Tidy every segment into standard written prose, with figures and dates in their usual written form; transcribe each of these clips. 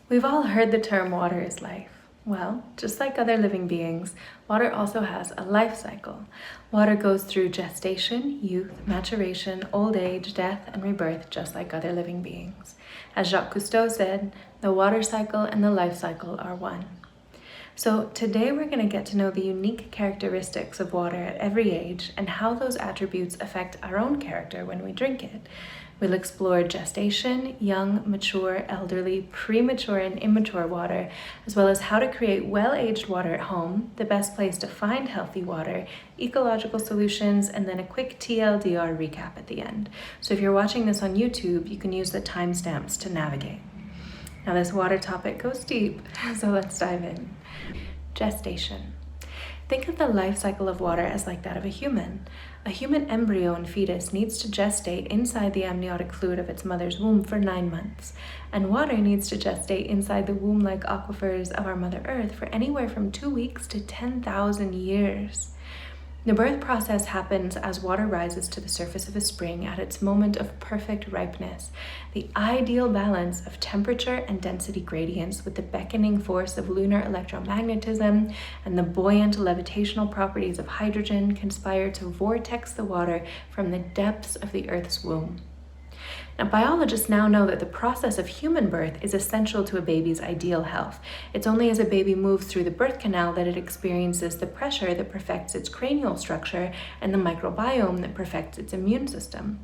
We've all heard the term water is life. Well, just like other living beings, water also has a life cycle. Water goes through gestation, youth, maturation, old age, death, and rebirth, just like other living beings. As Jacques Cousteau said, the water cycle and the life cycle are one. So today we're going to get to know the unique characteristics of water at every age and how those attributes affect our own character when we drink it. We'll explore gestation, young, mature, elderly, premature, and immature water, as well as how to create well-aged water at home, the best place to find healthy water, ecological solutions, and then a quick TLDR recap at the end. So if you're watching this on YouTube, you can use the timestamps to navigate. Now this water topic goes deep, so let's dive in. Gestation. Think of the life cycle of water as like that of a human. A human embryo and fetus needs to gestate inside the amniotic fluid of its mother's womb for 9 months, and water needs to gestate inside the womb-like aquifers of our Mother Earth for anywhere from 2 weeks to 10,000 years. The birth process happens as water rises to the surface of a spring at its moment of perfect ripeness, the ideal balance of temperature and density gradients with the beckoning force of lunar electromagnetism and the buoyant levitational properties of hydrogen conspire to vortex the water from the depths of the Earth's womb. Now, biologists now know that the process of human birth is essential to a baby's ideal health. It's only as a baby moves through the birth canal that it experiences the pressure that perfects its cranial structure and the microbiome that perfects its immune system.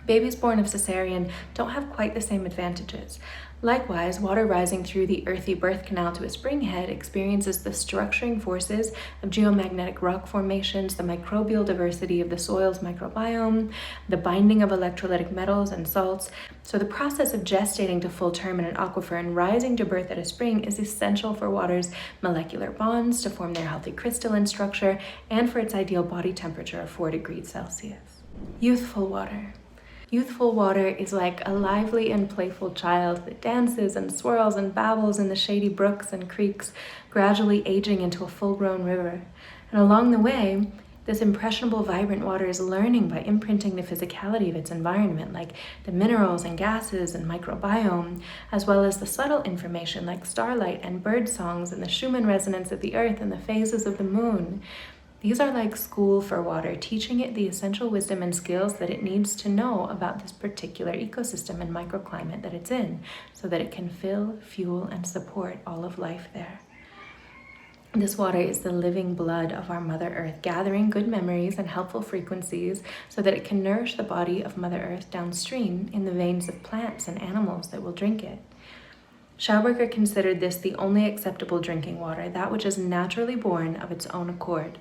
Babies born of cesarean don't have quite the same advantages. Likewise, water rising through the earthy birth canal to a spring head experiences the structuring forces of geomagnetic rock formations, the microbial diversity of the soil's microbiome, the binding of electrolytic metals and salts. So the process of gestating to full term in an aquifer and rising to birth at a spring is essential for water's molecular bonds to form their healthy crystalline structure and for its ideal body temperature of 4 degrees Celsius. Youthful water. Youthful water is like a lively and playful child that dances and swirls and babbles in the shady brooks and creeks, gradually aging into a full-grown river. And along the way, this impressionable, vibrant water is learning by imprinting the physicality of its environment, like the minerals and gases and microbiome, as well as the subtle information like starlight and bird songs and the Schumann resonance of the earth and the phases of the moon. These are like school for water, teaching it the essential wisdom and skills that it needs to know about this particular ecosystem and microclimate that it's in, so that it can fill, fuel, and support all of life there. This water is the living blood of our Mother Earth, gathering good memories and helpful frequencies so that it can nourish the body of Mother Earth downstream in the veins of plants and animals that will drink it. Schauberger considered this the only acceptable drinking water, that which is naturally born of its own accord.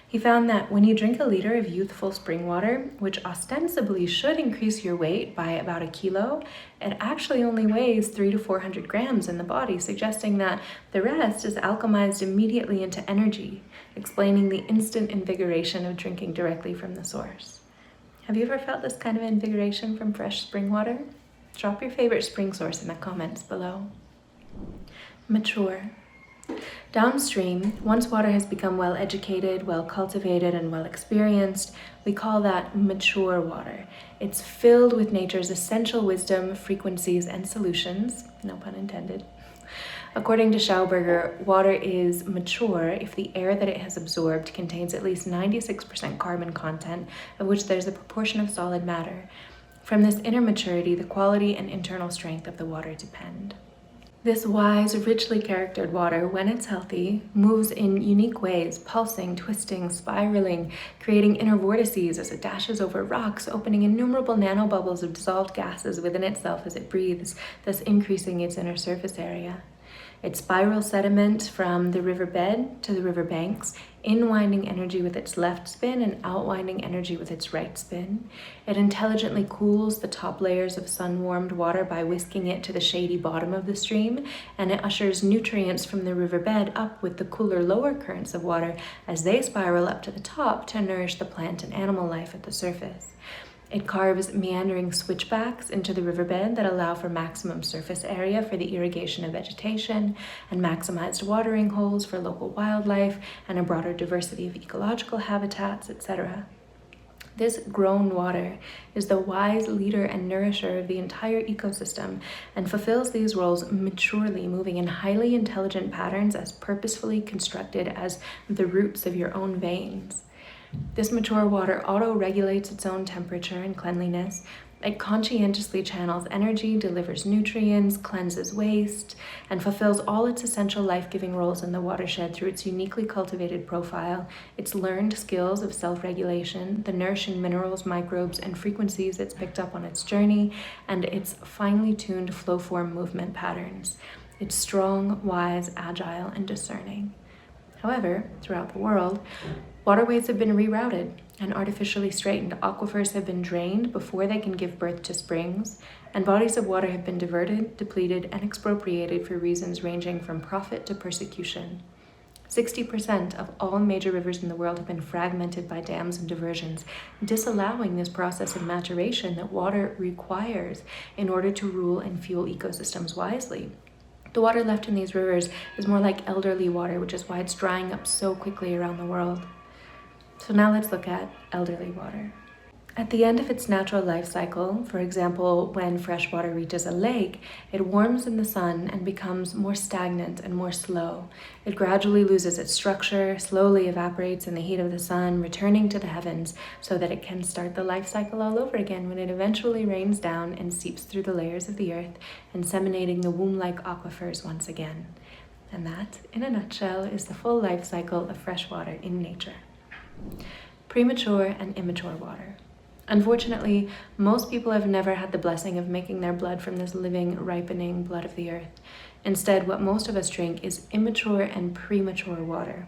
He found that when you drink a liter of youthful spring water, which ostensibly should increase your weight by about 1 kilo, it actually only weighs 300 to 400 grams in the body, suggesting that the rest is alchemized immediately into energy, explaining the instant invigoration of drinking directly from the source. Have you ever felt this kind of invigoration from fresh spring water? Drop your favorite spring source in the comments below. Mature. Downstream, once water has become well educated, well cultivated, and well experienced, we call that mature water. It's filled with nature's essential wisdom, frequencies, and solutions, no pun intended. According to Schauberger, water is mature if the air that it has absorbed contains at least 96% carbon content, of which there's a proportion of solid matter. From this inner maturity, the quality and internal strength of the water depend. This wise, richly charactered water, when it's healthy, moves in unique ways, pulsing, twisting, spiraling, creating inner vortices as it dashes over rocks, opening innumerable nanobubbles of dissolved gases within itself as it breathes, thus increasing its inner surface area. It spirals sediment from the riverbed to the riverbanks, inwinding energy with its left spin and outwinding energy with its right spin. It intelligently cools the top layers of sun-warmed water by whisking it to the shady bottom of the stream, and it ushers nutrients from the riverbed up with the cooler lower currents of water as they spiral up to the top to nourish the plant and animal life at the surface. It carves meandering switchbacks into the riverbed that allow for maximum surface area for the irrigation of vegetation and maximized watering holes for local wildlife and a broader diversity of ecological habitats, etc. This grown water is the wise leader and nourisher of the entire ecosystem and fulfills these roles maturely, moving in highly intelligent patterns as purposefully constructed as the roots of your own veins. This mature water auto-regulates its own temperature and cleanliness. It conscientiously channels energy, delivers nutrients, cleanses waste, and fulfills all its essential life-giving roles in the watershed through its uniquely cultivated profile, its learned skills of self-regulation, the nourishing minerals, microbes, and frequencies it's picked up on its journey, and its finely tuned flow-form movement patterns. It's strong, wise, agile, and discerning. However, throughout the world, waterways have been rerouted and artificially straightened. Aquifers have been drained before they can give birth to springs, and bodies of water have been diverted, depleted, and expropriated for reasons ranging from profit to persecution. 60% of all major rivers in the world have been fragmented by dams and diversions, disallowing this process of maturation that water requires in order to rule and fuel ecosystems wisely. The water left in these rivers is more like elderly water, which is why it's drying up so quickly around the world. So now let's look at elderly water. At the end of its natural life cycle, for example, when fresh water reaches a lake, it warms in the sun and becomes more stagnant and more slow. It gradually loses its structure, slowly evaporates in the heat of the sun, returning to the heavens so that it can start the life cycle all over again when it eventually rains down and seeps through the layers of the earth, inseminating the womb-like aquifers once again. And that, in a nutshell, is the full life cycle of fresh water in nature. Premature and immature water. Unfortunately, most people have never had the blessing of making their blood from this living, ripening blood of the earth. Instead, what most of us drink is immature and premature water.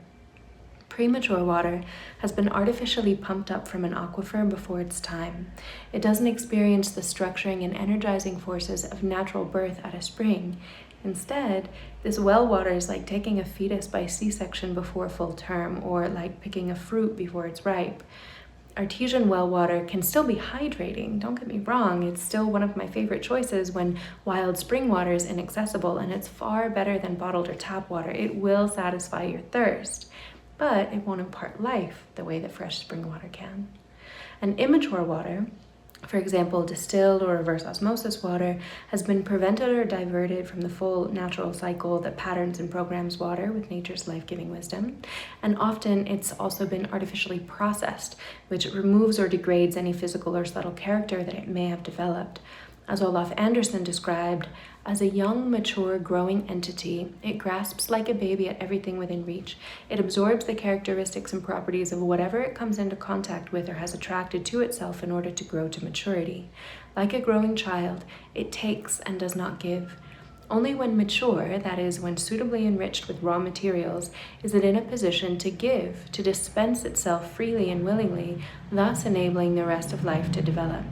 Premature water has been artificially pumped up from an aquifer before its time. It doesn't experience the structuring and energizing forces of natural birth at a spring. Instead, this well water is like taking a fetus by C-section before full term, or like picking a fruit before it's ripe. Artesian well water can still be hydrating, don't get me wrong, it's still one of my favorite choices when wild spring water is inaccessible, and it's far better than bottled or tap water. It will satisfy your thirst, but it won't impart life the way that fresh spring water can. And immature water, for example, distilled or reverse osmosis water, has been prevented or diverted from the full natural cycle that patterns and programs water with nature's life-giving wisdom. And often it's also been artificially processed, which removes or degrades any physical or subtle character that it may have developed. As Olaf Anderson described, as a young, mature, growing entity, it grasps like a baby at everything within reach. It absorbs the characteristics and properties of whatever it comes into contact with or has attracted to itself in order to grow to maturity. Like a growing child, it takes and does not give. Only when mature, that is, when suitably enriched with raw materials, is it in a position to give, to dispense itself freely and willingly, thus enabling the rest of life to develop.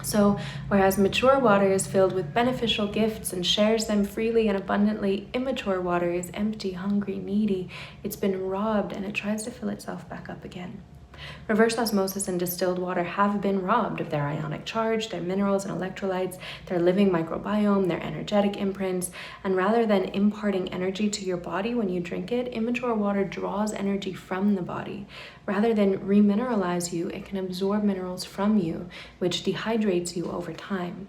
So, whereas mature water is filled with beneficial gifts and shares them freely and abundantly, immature water is empty, hungry, needy. It's been robbed and it tries to fill itself back up again. Reverse osmosis and distilled water have been robbed of their ionic charge, their minerals and electrolytes, their living microbiome, their energetic imprints, and rather than imparting energy to your body when you drink it, immature water draws energy from the body. Rather than remineralize you, it can absorb minerals from you, which dehydrates you over time.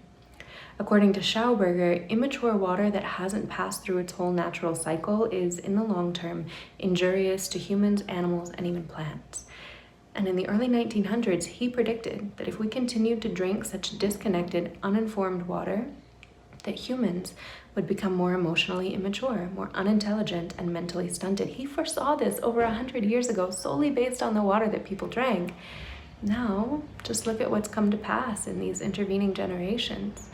According to Schauberger, immature water that hasn't passed through its whole natural cycle is, in the long term, injurious to humans, animals, and even plants. And in the early 1900s, he predicted that if we continued to drink such disconnected, uninformed water, that humans would become more emotionally immature, more unintelligent, and mentally stunted. He foresaw this over 100 years ago, solely based on the water that people drank. Now, just look at what's come to pass in these intervening generations.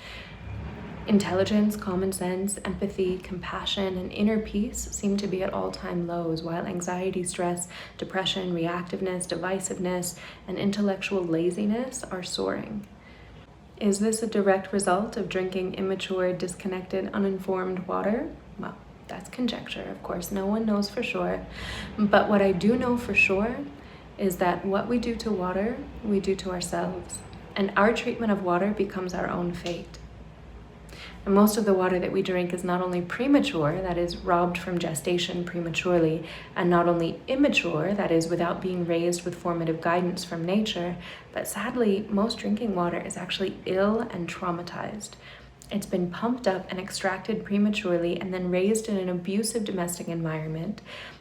Intelligence, common sense, empathy, compassion, and inner peace seem to be at all-time lows, while anxiety, stress, depression, reactiveness, divisiveness, and intellectual laziness are soaring. Is this a direct result of drinking immature, disconnected, uninformed water? Well, that's conjecture, of course. No one knows for sure. But what I do know for sure is that what we do to water, we do to ourselves. And our treatment of water becomes our own fate. And most of the water that we drink is not only premature, that is robbed from gestation prematurely, and not only immature, that is without being raised with formative guidance from nature, but sadly, most drinking water is actually ill and traumatized. It's been pumped up and extracted prematurely and then raised in an abusive domestic environment.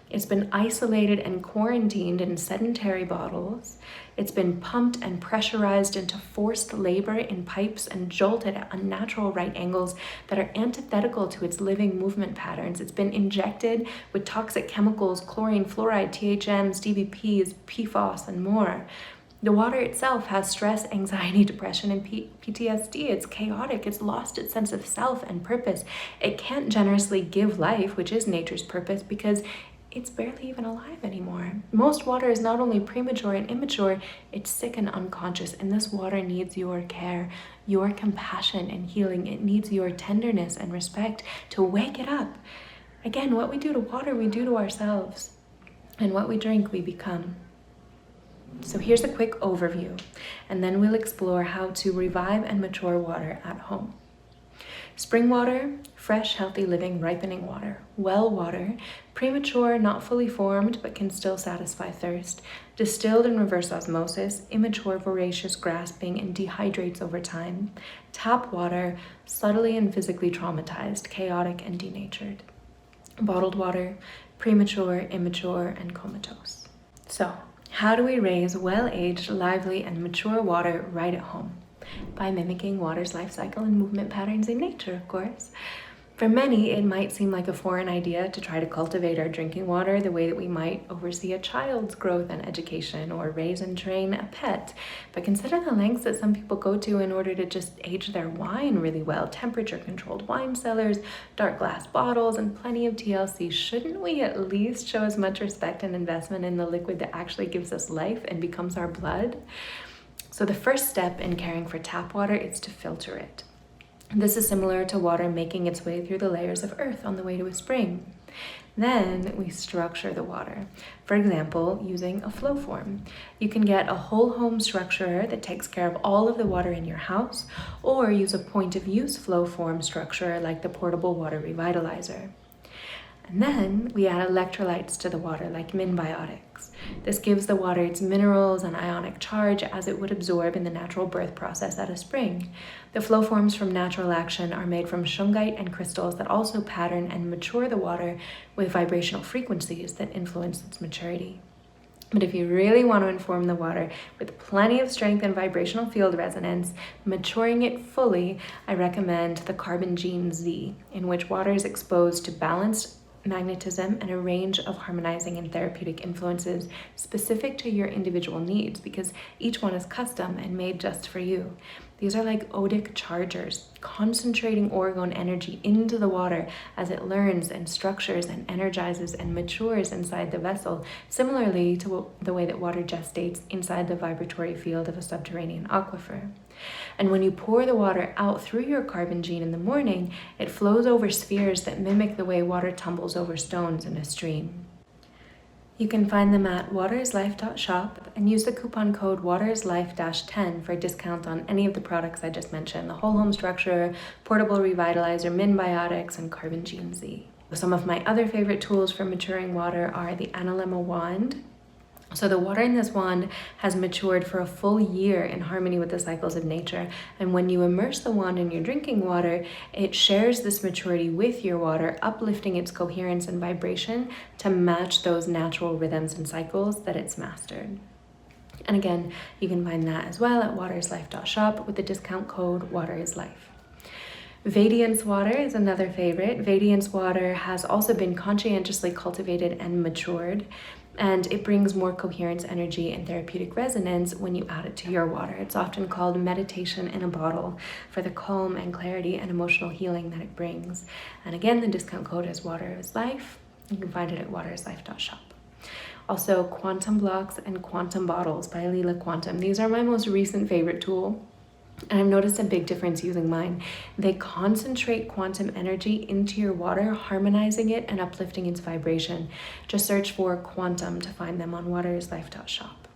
It's been isolated and quarantined in sedentary bottles. It's been pumped and pressurized into forced labor in pipes and jolted at unnatural right angles that are antithetical to its living movement patterns. It's been injected with toxic chemicals, chlorine, fluoride, THMs, DBPs, PFOS, and more. The water itself has stress, anxiety, depression, and PTSD. It's chaotic. It's lost its sense of self and purpose. It can't generously give life, which is nature's purpose, because it's barely even alive anymore. Most water is not only premature and immature, it's sick and unconscious, and this water needs your care, your compassion and healing. It needs your tenderness and respect to wake it up. Again, what we do to water, we do to ourselves, and what we drink, we become. So here's a quick overview, and then we'll explore how to revive and mature water at home. Spring water, fresh, healthy, living, ripening water. Well water, premature, not fully formed, but can still satisfy thirst. Distilled in reverse osmosis, immature, voracious, grasping, and dehydrates over time. Tap water, subtly and physically traumatized, chaotic, and denatured. Bottled water, premature, immature, and comatose. So, how do we raise well-aged, lively, and mature water right at home? By mimicking water's life cycle and movement patterns in nature, of course. For many, it might seem like a foreign idea to try to cultivate our drinking water the way that we might oversee a child's growth and education or raise and train a pet. But consider the lengths that some people go to in order to just age their wine really well. Temperature-controlled wine cellars, dark glass bottles, and plenty of TLC. Shouldn't we at least show as much respect and investment in the liquid that actually gives us life and becomes our blood? So the first step in caring for tap water is to filter it. This is similar to water making its way through the layers of earth on the way to a spring. Then we structure the water. For example, using a flow form. You can get a whole home structure that takes care of all of the water in your house, or use a point of use flow form structure like the portable water revitalizer. And then we add electrolytes to the water like minbiotics. This gives the water its minerals and ionic charge as it would absorb in the natural birth process at a spring. The flow forms from natural action are made from shungite and crystals that also pattern and mature the water with vibrational frequencies that influence its maturity. But if you really want to inform the water with plenty of strength and vibrational field resonance, maturing it fully, I recommend the Carbon Gene Z, in which water is exposed to balanced magnetism and a range of harmonizing and therapeutic influences specific to your individual needs, because each one is custom and made just for you. These are like odic chargers, concentrating orgone energy into the water as it learns and structures and energizes and matures inside the vessel, similarly to the way that water gestates inside the vibratory field of a subterranean aquifer. And when you pour the water out through your carbon gene in the morning, it flows over spheres that mimic the way water tumbles over stones in a stream. You can find them at waterislife.shop and use the coupon code waterislife-10 for a discount on any of the products I just mentioned, the whole home structure, portable revitalizer, minbiotics, and Carbon Gene Z. Some of my other favorite tools for maturing water are the Analemma wand. So the water in this wand has matured for a full year in harmony with the cycles of nature. And when you immerse the wand in your drinking water, it shares this maturity with your water, uplifting its coherence and vibration to match those natural rhythms and cycles that it's mastered. And again, you can find that as well at waterislife.shop with the discount code waterislife. Vadiance water is another favorite. Vadiance water has also been conscientiously cultivated and matured, and it brings more coherence, energy, and therapeutic resonance when you add it to your water. It's often called meditation in a bottle for the calm and clarity and emotional healing that it brings. And again, the discount code is waterislife. You can find it at waterislife.shop. Also, quantum blocks and quantum bottles by Leela Quantum. These are my most recent favorite tool. And I've noticed a big difference using mine. They concentrate quantum energy into your water, harmonizing it and uplifting its vibration. Just search for quantum to find them on waterislife.shop.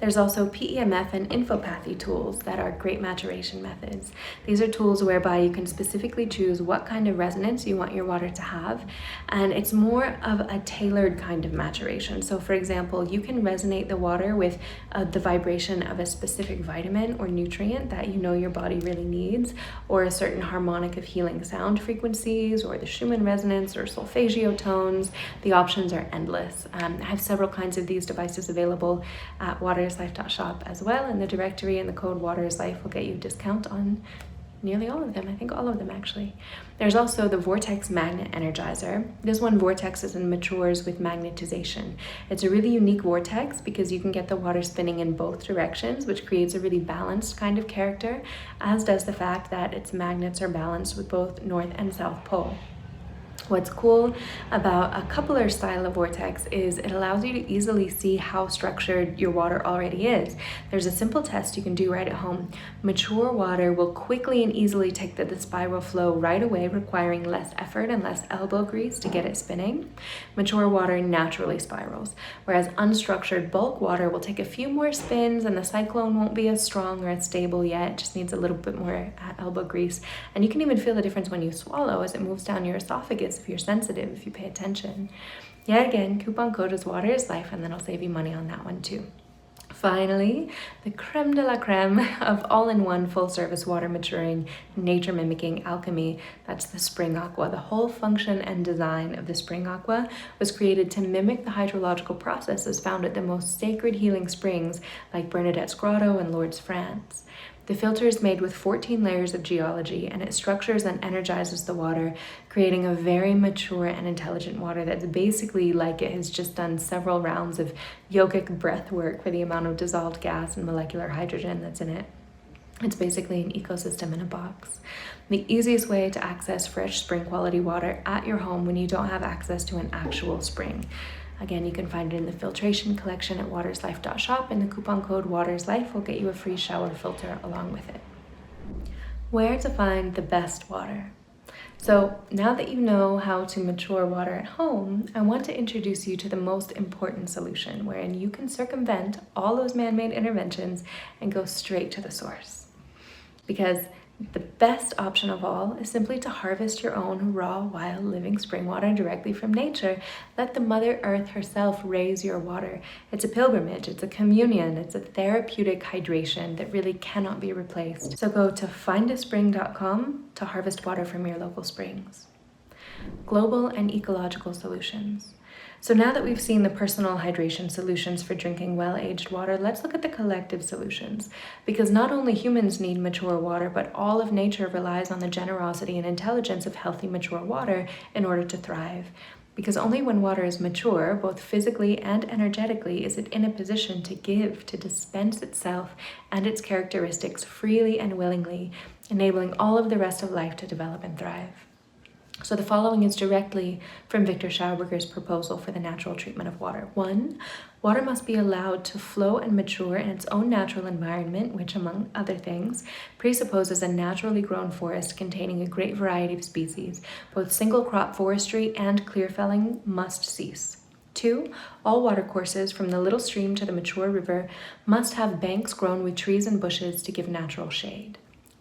There's also PEMF and infopathy tools that are great maturation methods. These are tools whereby you can specifically choose what kind of resonance you want your water to have, and it's more of a tailored kind of maturation. So for example, you can resonate the water with the vibration of a specific vitamin or nutrient that you know your body really needs, or a certain harmonic of healing sound frequencies, or the Schumann resonance or solfeggio tones. The options are endless. I have several kinds of these devices available at waterislife.shop as well, and the directory and the code waterislife will get you a discount on nearly all of them. I think all of them actually. There's also the Vortex Magnet Energizer. This one vortexes and matures with magnetization. It's a really unique vortex because you can get the water spinning in both directions, which creates a really balanced kind of character, as does the fact that its magnets are balanced with both north and south pole. What's cool about a coupler style of vortex is it allows you to easily see how structured your water already is. There's a simple test you can do right at home. Mature water will quickly and easily take the spiral flow right away, requiring less effort and less elbow grease to get it spinning. Mature water naturally spirals, whereas unstructured bulk water will take a few more spins and the cyclone won't be as strong or as stable yet. It just needs a little bit more elbow grease. And you can even feel the difference when you swallow as it moves down your esophagus if you're sensitive, if you pay attention. Yet again, coupon code is waterislife, and then I'll save you money on that one too. Finally, the creme de la creme of all-in-one full-service water maturing, nature-mimicking alchemy, that's the Spring Aqua. The whole function and design of the Spring Aqua was created to mimic the hydrological processes found at the most sacred healing springs like Bernadette's Grotto and Lourdes, France. The filter is made with 14 layers of geology, and it structures and energizes the water, creating a very mature and intelligent water that's basically like it has just done several rounds of yogic breath work for the amount of dissolved gas and molecular hydrogen that's in it. It's basically an ecosystem in a box. The easiest way to access fresh spring quality water at your home when you don't have access to an actual spring. Again, you can find it in the filtration collection at waterislife.shop, and the coupon code waterislife will get you a free shower filter along with it. Where to find the best water? So now that you know how to mature water at home, I want to introduce you to the most important solution, wherein you can circumvent all those man-made interventions and go straight to the source. Because the best option of all is simply to harvest your own raw, wild, living spring water directly from nature. Let the Mother Earth herself raise your water. It's a pilgrimage, it's a communion, it's a therapeutic hydration that really cannot be replaced. So go to findaspring.com to harvest water from your local springs. Global and ecological solutions. So now that we've seen the personal hydration solutions for drinking well-aged water, let's look at the collective solutions. Because not only humans need mature water, but all of nature relies on the generosity and intelligence of healthy, mature water in order to thrive. Because only when water is mature, both physically and energetically, is it in a position to give, to dispense itself and its characteristics freely and willingly, enabling all of the rest of life to develop and thrive. So the following is directly from Victor Schauberger's proposal for the natural treatment of water. 1, water must be allowed to flow and mature in its own natural environment, which, among other things, presupposes a naturally grown forest containing a great variety of species. Both single crop forestry and clear felling must cease. 2, all watercourses from the little stream to the mature river must have banks grown with trees and bushes to give natural shade.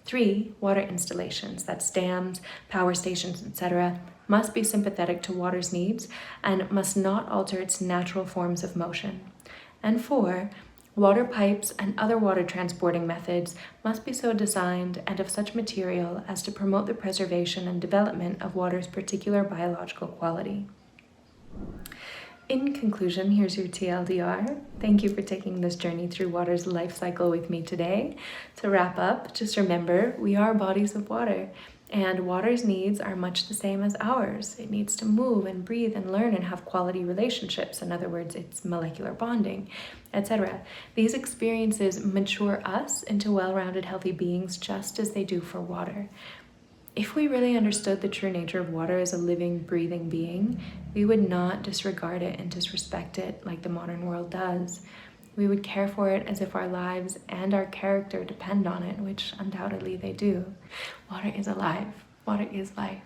3, water installations, that's dams, power stations, etc., must be sympathetic to water's needs and must not alter its natural forms of motion. And 4, water pipes and other water transporting methods must be so designed and of such material as to promote the preservation and development of water's particular biological quality. In conclusion, here's your TLDR. Thank you for taking this journey through water's life cycle with me today. To wrap up, just remember, we are bodies of water, and water's needs are much the same as ours. It needs to move and breathe and learn and have quality relationships. In other words, it's molecular bonding, etc. These experiences mature us into well-rounded, healthy beings just as they do for water. If we really understood the true nature of water as a living, breathing being, we would not disregard it and disrespect it like the modern world does. We would care for it as if our lives and our character depend on it, which undoubtedly they do. Water is alive. Water is life.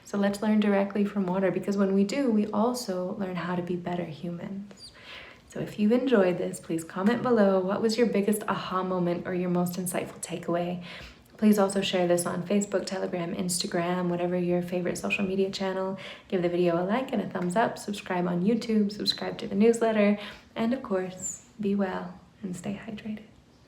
So let's learn directly from water, because when we do, we also learn how to be better humans. So if you enjoyed this, please comment below what was your biggest aha moment or your most insightful takeaway. Please also share this on Facebook, Telegram, Instagram, whatever your favorite social media channel. Give the video a like and a thumbs up. Subscribe on YouTube, subscribe to the newsletter, and of course, be well and stay hydrated.